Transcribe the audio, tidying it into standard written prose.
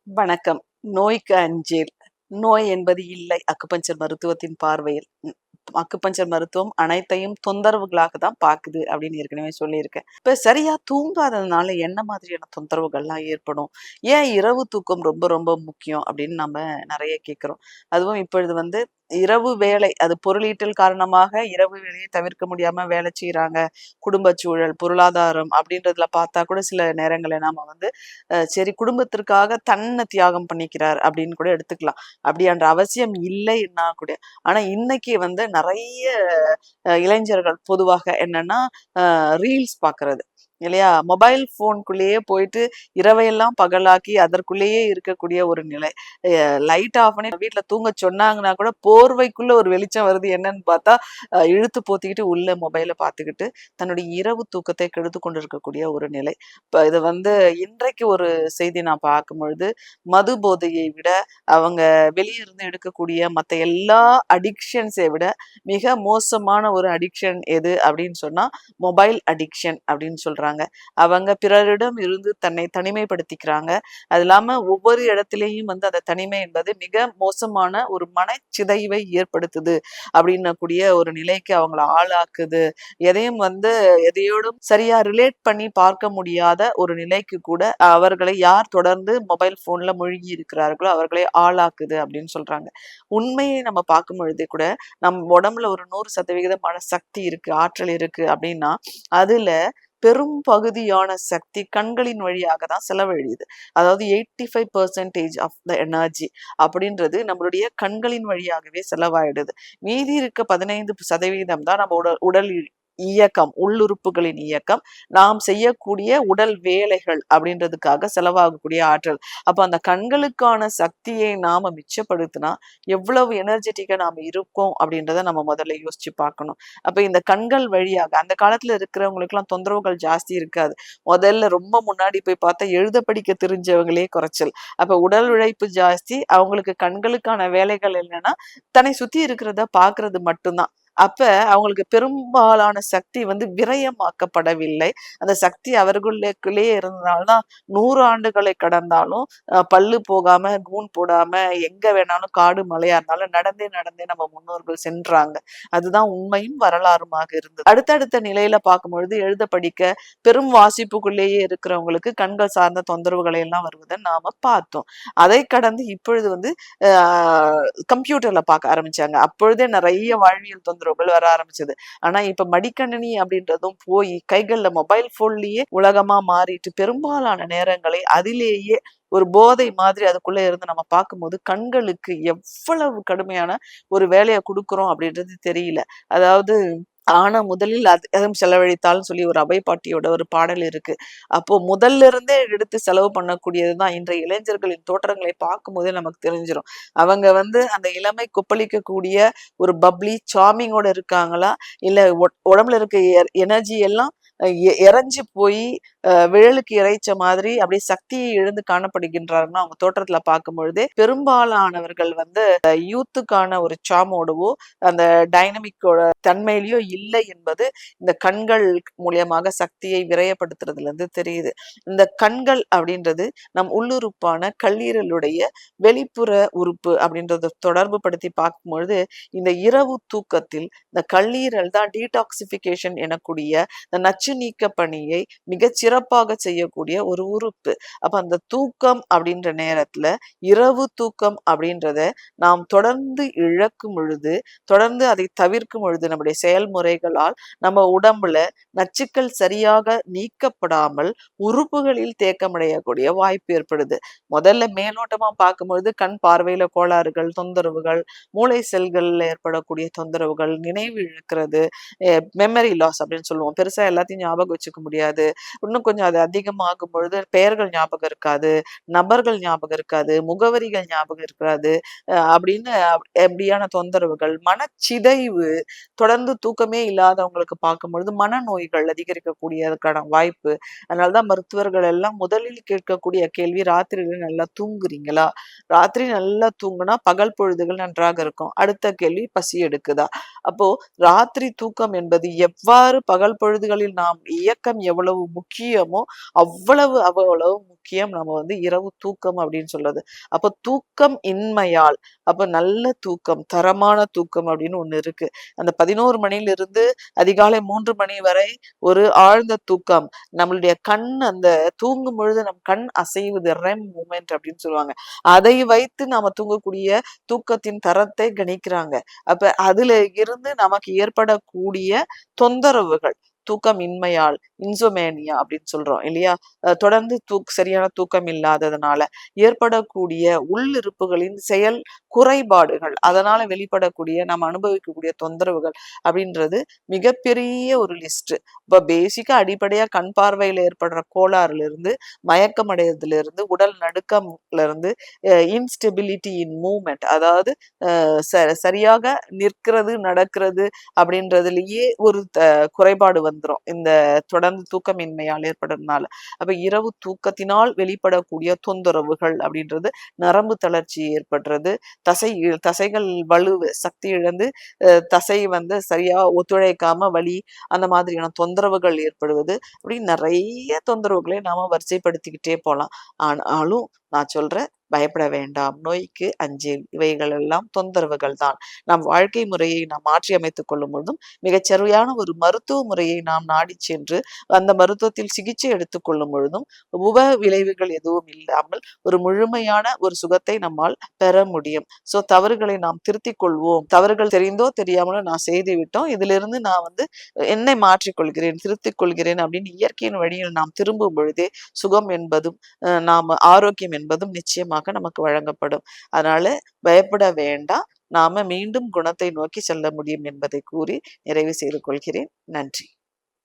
வணக்கம். நோய்க்கு அஞ்சேல். நோய் என்பது இல்லை அக்குபஞ்சர் மருத்துவத்தின் பார்வையில். அக்குபஞ்சர் மருத்துவம் அனைத்தையும் தொந்தரவுகளாக தான் பாக்குது அப்படின்னு ஏற்கனவே சொல்லியிருக்கேன். இப்ப சரியா தூங்காததுனால என்ன மாதிரியான தொந்தரவுகள்லாம் ஏற்படும்? ஏன் இரவு தூக்கம் ரொம்ப ரொம்ப முக்கியம் அப்படின்னு நம்ம நெறைய கேட்கிறோம். அதுவும் இப்பொழுது இரவு வேலை அது பொருளீட்டல் காரணமாக இரவு வேலையை தவிர்க்க முடியாம வேலை செய்றாங்க. குடும்பச் சூழல், பொருளாதாரம் அப்படின்றதுல பார்த்தா கூட சில நேரங்கள்ல நாம சரி குடும்பத்திற்காக தன்ன தியாகம் பண்ணிக்கிறார் அப்படின்னு கூட எடுத்துக்கலாம். அப்படின்ற அவசியம் இல்லைன்னா கூட. ஆனா இன்னைக்கு நெறைய இளைஞர்கள் பொதுவாக என்னன்னா, ரீல்ஸ் பார்க்கறது. இல்லையா? மொபைல் ஃபோன்க்குள்ளேயே போயிட்டு இரவையெல்லாம் பகலாக்கி அதற்குள்ளேயே இருக்கக்கூடிய ஒரு நிலை. லைட் ஆஃப் பண்ணி வீட்ல தூங்க சொன்னாங்கன்னா கூட போர்வைக்குள்ள ஒரு வெளிச்சம் வருது என்னன்னு பார்த்தா, இழுத்து போத்திக்கிட்டு உள்ள மொபைல பார்த்துக்கிட்டு தன்னுடைய இரவு தூக்கத்தை கெடுத்துக் கொண்டிருக்கக்கூடிய ஒரு நிலை. இப்ப இது இன்றைக்கு ஒரு செய்தி நான் பார்க்கும்பொழுது, மது போதையை விட அவங்க வெளிய இருந்து எடுக்கக்கூடிய மத்த எல்லா அடிக்ஷன்ஸை விட மிக மோசமான ஒரு அடிக்ஷன் எது அப்படின்னு சொன்னா, மொபைல் அடிக்ஷன் அப்படின்னு சொல்றாங்க. அவங்க பிறரிடம் இருந்து தன்னை தனிமைப்படுத்திக்கிறாங்க. அது இல்லாம ஒவ்வொரு இடத்திலேயும் அந்த தனிமை என்பது மிக மோசமான ஒரு மனச்சிதைவை ஏற்படுத்துது அப்படின்னக்கூடிய ஒரு நிலைக்கு அவங்கள ஆளாக்குது. எதையும் எதையோடும் சரியா ரிலேட் பண்ணி பார்க்க முடியாத ஒரு நிலைக்கு கூட அவர்களை யார் தொடர்ந்து மொபைல் போன்ல மூழ்கி இருக்கிறார்களோ அவர்களை ஆளாக்குது அப்படின்னு சொல்றாங்க. உண்மையை நம்ம பார்க்கும் பொழுதே கூட நம் உடம்புல ஒரு 100% மனசக்தி இருக்கு, ஆற்றல் இருக்கு அப்படின்னா அதுல பெரும் பகுதியான சக்தி கண்களின் வழியாக தான் செலவழியுது. அதாவது 85% ஆஃப் த எனர்ஜி அப்படின்றது நம்மளுடைய கண்களின் வழியாகவே செலவாயிடுது. மீதி இருக்க 15% தான் நம்ம உடல் உடல் இயக்கம், உள்ளுறுப்புகளின் இயக்கம், நாம் செய்யக்கூடிய உடல் வேலைகள் அப்படின்றதுக்காக செலவாகக்கூடிய ஆற்றல். அப்ப அந்த கண்களுக்கான சக்தியை நாம மிச்சப்படுத்தினா எவ்வளவு எனர்ஜெட்டிக்கா நாம இருக்கோம் அப்படின்றத நம்ம முதல்ல யோசிச்சு பார்க்கணும். அப்ப இந்த கண்கள் வழியாக அந்த காலத்துல இருக்கிறவங்களுக்குலாம் தொந்தரவுகள் ஜாஸ்தி இருக்காது. முதல்ல ரொம்ப முன்னாடி போய் பார்த்தா எழுத படிக்க தெரிஞ்சவங்களே குறைச்சல். அப்ப உடல் உழைப்பு ஜாஸ்தி, அவங்களுக்கு கண்களுக்கான வேலைகள் என்னன்னா தன்னை சுத்தி இருக்கிறத பார்க்கிறது மட்டும்தான். அப்ப அவங்களுக்கு பெரும்பாலான சக்தி விரயமாக்கப்படவில்லை. அந்த சக்தி அவர்களுக்குள்ளேயே இருந்தனால்தான் 100 ஆண்டுகளை கடந்தாலும் பல்லு போகாம, கூன் போடாம எங்க வேணாலும் காடு, மலையா இருந்தாலும் நடந்தே நடந்தே நம்ம முன்னோர்கள் சென்றாங்க. அதுதான் உண்மையும் வரலாறுமாக இருந்தது. அடுத்தடுத்த நிலையில பார்க்கும்பொழுது எழுத படிக்க பெரும் வாசிப்புக்குள்ளேயே இருக்கிறவங்களுக்கு கண்கள் சார்ந்த தொந்தரவுகளை எல்லாம் வருவதை நாம பார்த்தோம். அதை கடந்து இப்பொழுது கம்ப்யூட்டர்ல பார்க்க ஆரம்பிச்சாங்க. அப்பொழுதே நிறைய வாழ்வியல் தொந்தரவுகள் வர ஆரம்பிச்சது. ஆனா இப்ப மடிக்கணினி அப்படின்றதும் போய் கைகள்ல மொபைல் போன்லயே உலகமா மாறிட்டு பெரும்பாலான நேரங்களை அதிலேயே ஒரு போதை மாதிரி அதுக்குள்ள இருந்து நம்ம பார்க்கும்போது கண்களுக்கு எவ்வளவு கடுமையான ஒரு வேலையை கொடுக்குறோம் அப்படின்றது தெரியல. அதாவது ஆனா முதலில் அதிகம் செலவழித்தால்னு சொல்லி ஒரு அபை பாட்டியோட ஒரு பாடல் இருக்கு. அப்போ முதல்ல இருந்தே எடுத்து செலவு பண்ணக்கூடியதுதான் இன்றைய இளைஞர்களின் தோற்றங்களை பார்க்கும்போதே நமக்கு தெரிஞ்சிரும். அவங்க அந்த இளமை கொப்பளிக்கக்கூடிய ஒரு பப்ளி சார்மிங்கோட இருக்காங்களா? இல்ல உடம்புல இருக்க எனர்ஜி எல்லாம் இறைஞ்சு போய் விழலுக்கு இறைச்ச மாதிரி அப்படியே சக்தியை இழந்து காணப்படுகின்றாருன்னா அவங்க தோற்றத்துல பார்க்கும் பொழுதே பெரும்பாலானவர்கள் யூத்துக்கான ஒரு சாமோடவோ அந்த டைனமிக்கோட தன்மையிலயோ இல்லை என்பது இந்த கண்கள் மூலியமாக சக்தியை விரயப்படுத்துறதுல இருந்து தெரியுது. இந்த கண்கள் அப்படின்றது நம் உள்ளுறுப்பான கல்லீரலுடைய வெளிப்புற உறுப்பு அப்படின்றத தொடர்பு படுத்தி பார்க்கும் பொழுது இந்த இரவு தூக்கத்தில் இந்த கல்லீரல் தான் டீடாக்சிபிகேஷன் எனக்கூடிய இந்த நச்சு நீக்க பணியை மிகச் சிறப்பாக செய்யக்கூடிய ஒரு உறுப்பு. அப்ப அந்த தூக்கம் அப்படின்ற நேரத்துல இரவு தூக்கம் அப்படின்றத நாம் தொடர்ந்து இழக்கும் பொழுது, தொடர்ந்து அதை தவிர்க்கும் பொழுது நம்முடைய செயல்முறைகளால் நம்ம உடம்புல நச்சுக்கள் சரியாக நீக்கப்படாமல் உறுப்புகளில் தேக்கமடையக்கூடிய வாய்ப்பு ஏற்படுது. முதல்ல மேலோட்டமா பார்க்கும்பொழுது கண் பார்வையில கோளாறுகள், தொந்தரவுகள், மூளை செல்கள்ல ஏற்படக்கூடிய தொந்தரவுகள், நினைவு இழக்கிறது, மெமரி லாஸ் அப்படின்னு சொல்லுவோம். பெருசா எல்லாத்தையும் ஞாபகம் வச்சுக்க முடியாது. இன்னும் கொஞ்சம் அது அதிகமாகும் பொழுது பெயர்கள் ஞாபகம் இருக்காது, நபர்கள் ஞாபகம் இருக்காது, முகவரிகள் ஞாபகம் இருக்காது. அப்படின்னு எப்படியான தொந்தரவுகள், மனச்சிதைவு, தொடர்ந்து தூக்கமே இல்லாதவங்களுக்கு பார்க்கும் பொழுது மனநோய்கள் அதிகரிக்கக்கூடியதுக்கான வாய்ப்பு. அதனாலதான் மருத்துவர்கள் எல்லாம் முதலில் கேட்கக்கூடிய கேள்வி, ராத்திரியில நல்லா தூங்குறீங்களா? ராத்திரி நல்லா தூங்குனா பகல் பொழுதுகள் நன்றாக இருக்கும். அடுத்த கேள்வி, பசி எடுக்குதா? அப்போ ராத்திரி தூக்கம் என்பது எவ்வாறு பகல் பொழுதுகளில் நாம் இயக்கம் எவ்வளவு முக்கியம் முக்கியமோ அவ்வளவு முக்கியம் நம்ம வந்து இரவு தூக்கம் அப்படின்னு சொல்றது. அப்ப தூக்கம் இன்மையால், அப்ப நல்ல தூக்கம், தரமான தூக்கம் அப்படின்னு ஒண்ணு இருக்கு. அந்த 11 மணியிலிருந்து அதிகாலை 3 மணி வரை ஒரு ஆழ்ந்த தூக்கம். நம்மளுடைய கண் அந்த தூங்கும் பொழுது நம் கண் அசைவது ரெம் மூமெண்ட் அப்படின்னு சொல்லுவாங்க. அதை வைத்து நாம தூங்கக்கூடிய தூக்கத்தின் தரத்தை கணிக்கிறாங்க. அப்ப அதுல இருந்து நமக்கு ஏற்படக்கூடிய தொந்தரவுகள், தூக்கம் இன்மையால், இன்சோமேனியா அப்படின்னு சொல்றோம் இல்லையா? தொடர்ந்து சரியான தூக்கம் இல்லாததுனால ஏற்படக்கூடிய உள்ளுறுப்புகளின் செயல் குறைபாடுகள், அதனால வெளிப்படக்கூடிய நாம் அனுபவிக்கக்கூடிய தொந்தரவுகள் அப்படின்றது மிகப்பெரிய ஒரு லிஸ்ட். இப்ப பேசிக்கா அடிப்படையா கண் பார்வையில ஏற்படுற கோளாறுல இருந்து, மயக்கம் அடையறதுல இருந்து, உடல் நடுக்கம்ல இருந்து, இன்ஸ்டெபிலிட்டி இன் மூவ்மெண்ட், அதாவது சரியாக நிற்கிறது நடக்கிறது அப்படின்றதுலயே ஒரு குறைபாடு வந்துரும் இந்த தொடர்ந்து தூக்கமின்மையால் ஏற்படுறதுனால. அப்ப இரவு தூக்கத்தினால் வெளிப்படக்கூடிய தொந்தரவுகள் அப்படின்றது நரம்பு தளர்ச்சி ஏற்படுறது, தசைகள் வலு சக்தி இழந்து தசை வந்து சரியா ஒத்துழைக்காம வலி, அந்த மாதிரியான தொந்தரவுகள் ஏற்படுவது, அப்படி நிறைய தொந்தரவுகளை நாம வரிசைப்படுத்திக்கிட்டே போலாம். ஆனாலும் நான் சொல்றேன், பயப்பட வேண்டாம், நோய்க்கு அஞ்சேல், இவைகள் எல்லாம் தொந்தரவுகள் தான். நம் வாழ்க்கை முறையை நாம் மாற்றி அமைத்துக் கொள்ளும் பொழுதும், மிகச்சரியான ஒரு மருத்துவ முறையை நாம் நாடி சென்று அந்த மருத்துவத்தில் சிகிச்சை எடுத்துக்கொள்ளும் பொழுதும் விளைவுகள் எதுவும் இல்லாமல் ஒரு முழுமையான ஒரு சுகத்தை நம்மால் பெற முடியும். சோ தவறுகளை நாம் திருத்திக் கொள்வோம். தவறுகள் தெரிந்தோ தெரியாமலோ நான் செய்து விட்டோம், இதிலிருந்து நான் வந்து என்னை மாற்றிக்கொள்கிறேன், திருத்திக் கொள்கிறேன் அப்படின்னு இயற்கையின் வழியில் நாம் திரும்பும் பொழுதே சுகம் என்பதும் நாம ஆரோக்கியம் என்பதும் நிச்சயமாக நமக்கு வழங்கப்படும். அதனால பயப்பட வேண்டாம். நாம மீண்டும் குணத்தை நோக்கி செல்ல முடியும் என்பதை கூறி நிறைவு செய்து கொள்கிறேன். நன்றி.